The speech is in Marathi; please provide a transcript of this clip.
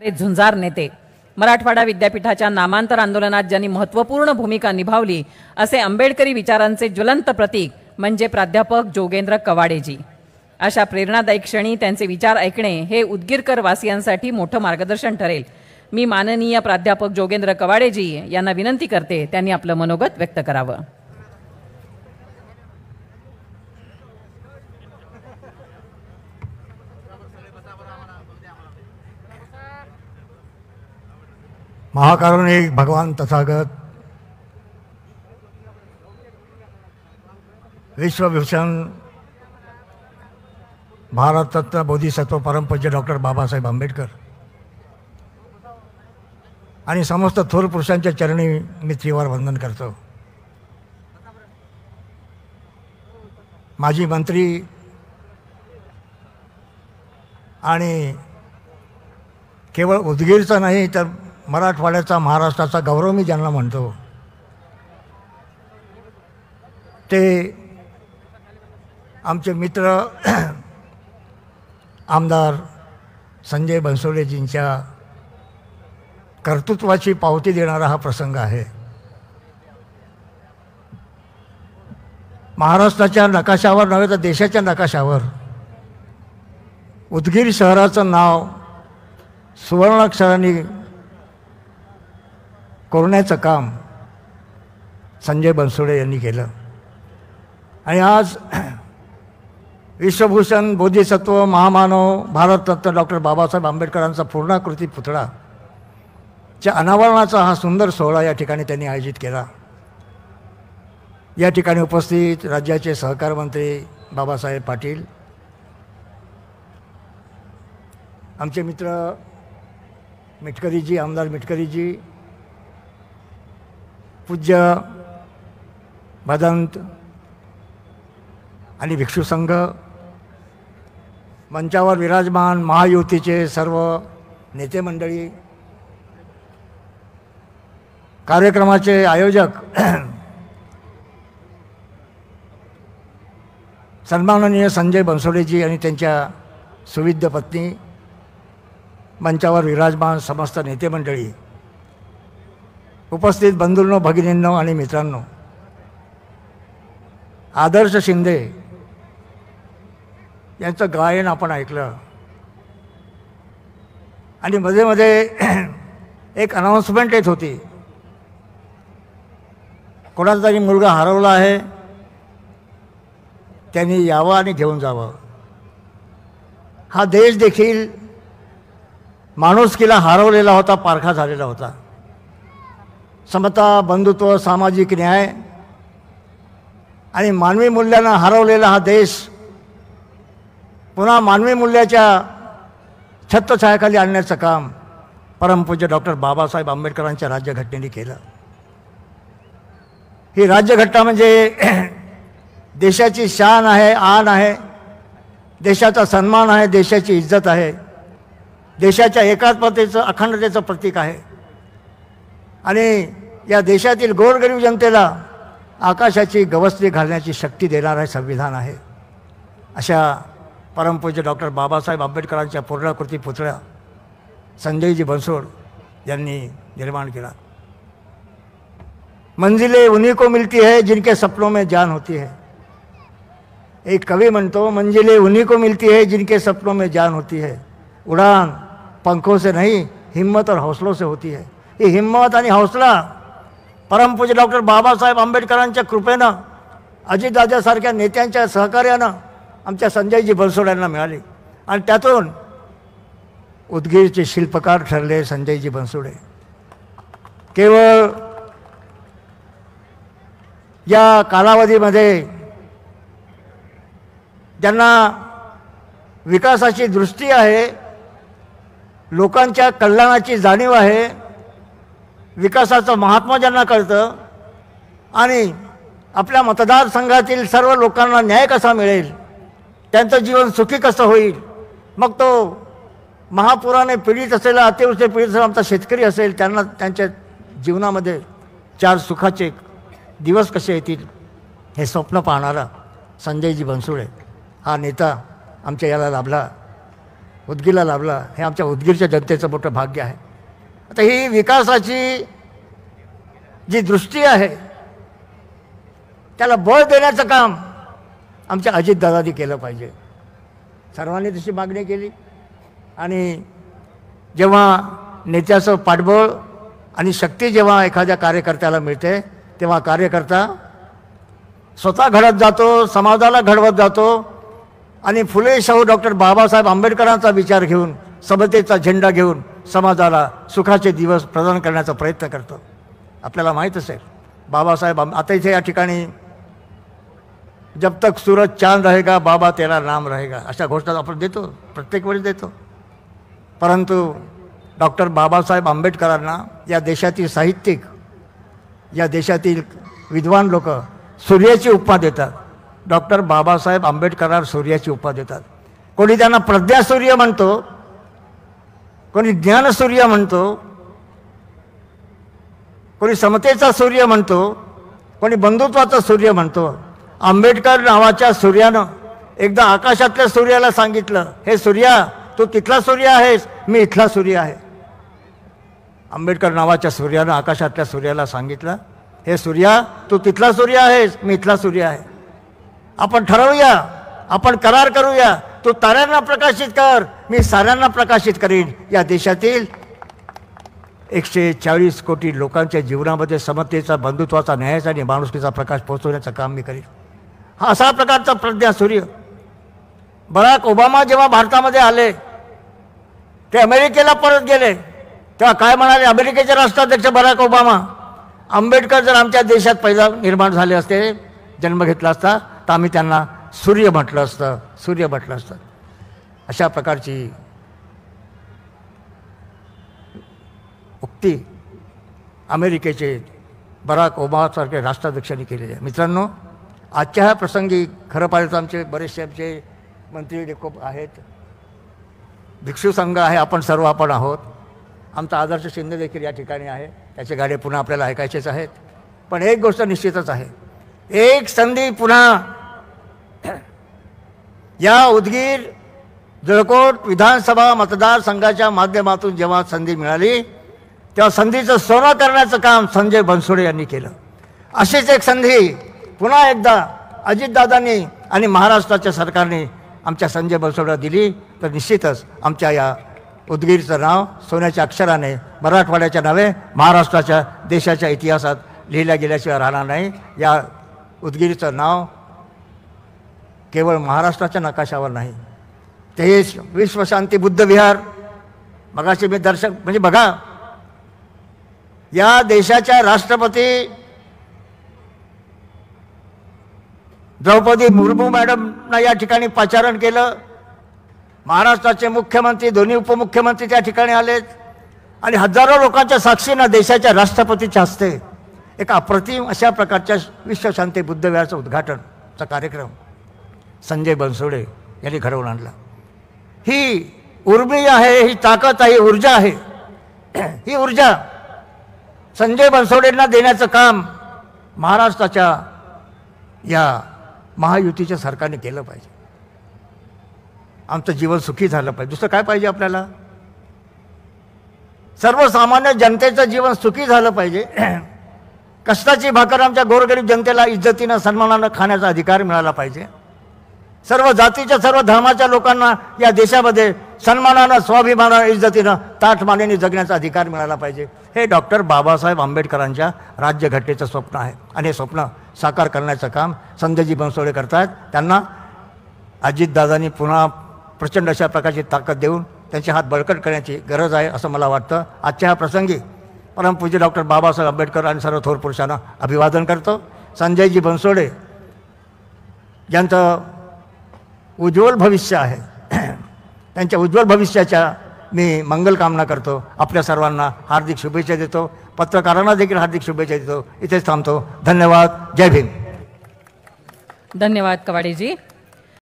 झुंजार नेते, मराठवाडा विद्यापीठाच्या नामांतर आंदोलनात ज्यांनी महत्त्वपूर्ण भूमिका निभावली असे आंबेडकरी विचारांचे ज्वलंत प्रतीक म्हणजे प्राध्यापक जोगेंद्र कवाडेजी। अशा प्रेरणादायी क्षणी त्यांचे विचार ऐकणे हे उदगीरकर वासियांसाठी मोठं मार्गदर्शन ठरेल। मी माननीय प्राध्यापक जोगेंद्र कवाडेजी यांना विनंती करते त्यांनी आपलं मनोगत व्यक्त करावं। महाकारुणिक भगवान तथागत विश्वभूषण भारतरत्न बोधिसत्व परमपूज्य डॉक्टर बाबासाहेब आंबेडकर आणि समस्त थोर पुरुषांच्या चरणी मी त्रिवार वंदन करतो। माजी मंत्री आणि केवळ उदगीरचा नाही तर मराठवाड्याचा महाराष्ट्राचा गौरव मी ज्यांना म्हणतो ते आमचे मित्र आमदार संजय बनसोडेजींच्या कर्तृत्वाची पावती देणारा हा प्रसंग आहे। महाराष्ट्राच्या नकाशावर नव्हे तर देशाच्या नकाशावर उदगीर शहराचं नाव सुवर्णाक्षरांनी कोरण्याचं काम संजय बनसोडे यांनी केलं आणि आज विश्वभूषण बोधिसत्व महामानव भारतरत्न डॉक्टर बाबासाहेब आंबेडकरांचा पूर्णाकृती पुतळा च्या अनावरणाचा हा सुंदर सोहळा या ठिकाणी त्यांनी आयोजित केला। या ठिकाणी उपस्थित राज्याचे सहकार मंत्री बाबासाहेब पाटील, आमचे मित्र मिटकरीजी, आमदार मिटकरीजी, पूज्य भदंत आणि भिक्षू संघ, मंचावर विराजमान महायुतीचे सर्व नेते मंडळी, कार्यक्रमाचे आयोजक, सन्माननीय संजय बनसोडेजी आणि त्यांच्या सुविद्य पत्नी, मंचावर विराजमान समस्त नेते मंडळी, उपस्थित बंधूंनो, भगिनींनो आणि मित्रांनो, आदर्श शिंदे यांचं गायन आपण ऐकलं आणि मध्ये मध्ये एक अनाउन्समेंट येत होती, कोणाचा तरी मुलगा हरवला आहे, त्यांनी यावं आणि घेऊन जावं। हा देश देखील माणुसकीला हरवलेला होता, पारखा झालेला होता। समता, बंधुत्व, सामाजिक न्याय आणि मानवी मूल्यांना हरवलेला हा देश पुन्हा मानवी मूल्याच्या छत्रछायाखाली आणण्याचं काम परमपूज्य डॉक्टर बाबासाहेब आंबेडकरांच्या राज्यघटनेने केलं। ही राज्यघटना म्हणजे देशाची शान आहे, आन आहे, देशाचा सन्मान आहे, देशाची इज्जत आहे, देशाच्या एकात्मतेचं, अखंडतेचं प्रतीक आहे आणि या देशातील गोरगरीब जनतेला आकाशाची गवसणी घालण्याची शक्ती देणारं संविधान आहे। अशा परमपूज्य डॉक्टर बाबासाहेब आंबेडकरांच्या पूर्णाकृती पुतळा संजयजी बनसोड यांनी निर्माण केला। मंजिलें उन्हीं को मिलती है जिनके सपनों में जान होती है। एक कवि म्हणतो, मंजिलें उन्हीं को मिलती है जिनके सपनों में जान होती है, उड़ान पंखों से नहीं हिम्मत और हौसलों से होती है। ही हिम्मत आणि हौसला परमपूज्य डॉक्टर बाबासाहेब आंबेडकरांच्या कृपेनं, अजितदादासारख्या नेत्यांच्या सहकार्यानं आमच्या संजयजी बनसोड यांना मिळाली आणि त्यातून उदगीरचे शिल्पकार ठरले संजयजी बनसोडे। केवळ या कालावधीमध्ये ज्यांना विकासाची दृष्टी आहे, लोकांच्या कल्याणाची जाणीव आहे, विकासाचं महात्मा ज्यांना कळतं आणि आपल्या मतदारसंघातील सर्व लोकांना न्याय कसा मिळेल, त्यांचं जीवन सुखी कसं होईल, मग तो महापुराने पीडित असलेला, अतिवृष्टी पीडित असलेला आमचा शेतकरी असेल, त्यांना त्यांच्या जीवनामध्ये चार सुखाचे दिवस कसे येतील हे स्वप्न पाहणारा संजयजी बनसोडे हा नेता आमच्या याला लाभला। उदगीरला लाभला, हे आमच्या उदगीरच्या जनतेचं मोठं भाग्य आहे. आता ही विकासाची जी दृष्टी आहे त्याला बळ देण्याचं काम आमच्या अजितदादांनी केलं पाहिजे. सर्वांनी तशी मागणी केली आणि जेव्हा नेत्याचं पाठबळ आणि शक्ती जेव्हा एखाद्या कार्यकर्त्याला मिळते तेव्हा कार्यकर्ता स्वतः घडत जातो, समाजाला घडवत जातो आणि फुले शाहू डॉक्टर बाबासाहेब आंबेडकरांचा विचार घेऊन, समतेचा झेंडा घेऊन समाजाला सुखाचे दिवस प्रदान करण्याचा प्रयत्न करतो. आपल्याला माहीत असेल बाबासाहेब आता इथे या ठिकाणी जब तक सूरज चांद रहेगा बाबा तेरा नाम रहेगा अशा घोषणा आपण देतो, प्रत्येक वेळी देतो. परंतु डॉक्टर बाबासाहेब आंबेडकरांना या देशातील साहित्यिक, या देशातील विद्वान लोक सूर्याची उपमा देतात. डॉक्टर बाबासाहेब आंबेडकरांना सूर्याची उपमा देतात. कोणी त्यांना प्रज्ञासूर्य म्हणतो, कोणी ज्ञानसूर्य म्हणतो, कोणी समतेचा सूर्य म्हणतो, कोणी बंधुत्वाचा सूर्य म्हणतो. आंबेडकर नावाच्या सूर्यानं एकदा आकाशातल्या सूर्याला सांगितलं, हे सूर्या तू तिथला सूर्य आहेस, मी इथला सूर्य आहे. आंबेडकर नावाच्या सूर्यानं आकाशातल्या सूर्याला सांगितलं, हे सूर्या तू तिथला सूर्य आहेस, मी इथला सूर्य आहे. आपण ठरवूया, आपण करार करूया, तू ताऱ्यांना प्रकाशित कर, मी साऱ्यांना प्रकाशित करीन. या देशातील 140 कोटी लोकांच्या जीवनामध्ये समतेचा, बंधुत्वाचा, न्यायाचा आणि माणुसकीचा प्रकाश पोहोचवण्याचं काम मी करीन. हा असा प्रकारचा प्रज्ञा सूर्य. बराक ओबामा जेव्हा भारतामध्ये आले ते अमेरिकेला परत गेले तेव्हा काय म्हणाले अमेरिकेचे राष्ट्राध्यक्ष बराक ओबामा, आंबेडकर जर आमच्या देशात पहिला निर्माण झाले असते, जन्म घेतला असता तर आम्ही त्यांना सूर्य म्हटलं असतं, सूर्य म्हटलं असतं. अशा प्रकारची उक्ती अमेरिकेचे बराक ओबामासारखे राष्ट्राध्यक्षांनी केलेली आहे. मित्रांनो, आजच्या ह्या प्रसंगी खरं पाहिलं तर आमचे बरेचसे आमचे मंत्री लोक आहेत, भिक्षू संघ आहे, आपण सर्व आपण आहोत. आमचा आदर्श शिंदे देखील या ठिकाणी आहे, त्याचे गाणे पुन्हा आपल्याला ऐकायचेच आहेत. पण एक गोष्ट निश्चितच आहे, एक संधी पुन्हा या उदगीर जळकोट विधानसभा मतदारसंघाच्या माध्यमातून जेव्हा संधी मिळाली तेव्हा संधीचं सोनं करण्याचं काम संजय बनसोडे यांनी केलं. अशीच एक संधी पुन्हा एकदा अजितदादांनी आणि महाराष्ट्राच्या सरकारने आमच्या संजय बनसोडेला दिली तर निश्चितच आमच्या या उदगीरचं नाव सोन्याच्या अक्षराने मराठवाड्याच्या नव्हे महाराष्ट्राच्या, देशाच्या इतिहासात लिहिल्या गेल्याशिवाय राहणार नाही. या उदगीरचं नाव केवळ महाराष्ट्राच्या नकाशावर नाही, ते विश्वशांती बुद्ध विहार मगाशी मी दर्शक म्हणजे बघा, या देशाच्या राष्ट्रपती द्रौपदी मुर्मू मॅडमना या ठिकाणी पाचारण केलं. महाराष्ट्राचे मुख्यमंत्री, दोन्ही उपमुख्यमंत्री त्या ठिकाणी आलेत आणि हजारो लोकांच्या साक्षीनं देशाच्या राष्ट्रपतीच्या हस्ते एक अप्रतिम अशा प्रकारच्या विश्वशांती बुद्ध विहाराचं उद्घाटनचा कार्यक्रम संजय बनसोडे यांनी घडवून आणला. ही उर्मी आहे, ही ताकद आहे, ऊर्जा आहे. ही ऊर्जा संजय बनसोडेंना देण्याचं काम महाराष्ट्राच्या या महायुतीच्या सरकारने केलं पाहिजे. आमचं जीवन सुखी झालं पाहिजे, दुसरं काय पाहिजे आपल्याला? सर्वसामान्य जनतेचं जीवन सुखी झालं पाहिजे. कष्टाची भाकर आमच्या गोरगरीब जनतेला इज्जतीनं सन्मानानं खाण्याचा अधिकार मिळाला पाहिजे. सर्व जातीच्या, सर्व धर्माच्या लोकांना या देशामध्ये सन्मानानं, स्वाभिमानानं, इज्जतीनं, ताठमानेने जगण्याचा अधिकार मिळाला पाहिजे. हे डॉक्टर बाबासाहेब आंबेडकरांच्या राज्यघटनेचं स्वप्न आहे आणि हे स्वप्न साकार करण्याचं काम संजयजी बनसोडे करतात. त्यांना अजितदादांनी पुन्हा प्रचंड अशा प्रकारची ताकद देऊन त्यांचे हात बळकट करण्याची गरज आहे असं मला वाटतं. आजच्या ह्या प्रसंगी परमपूज्य डॉक्टर बाबासाहेब आंबेडकर आणि सर्व थोर पुरुषांना अभिवादन करतो. संजयजी बनसोडे ज्यांचं उज्ज्वल भविष्य आहे, त्यांच्या उज्ज्वल भविष्याच्या मी मंगल कामना करतो. आपल्या सर्वांना हार्दिक शुभेच्छा देतो. पत्रकारांना देखील हार्दिक शुभेच्छा देतो. इथेच थांबतो. धन्यवाद. जय भीम. धन्यवाद कवाडेजी.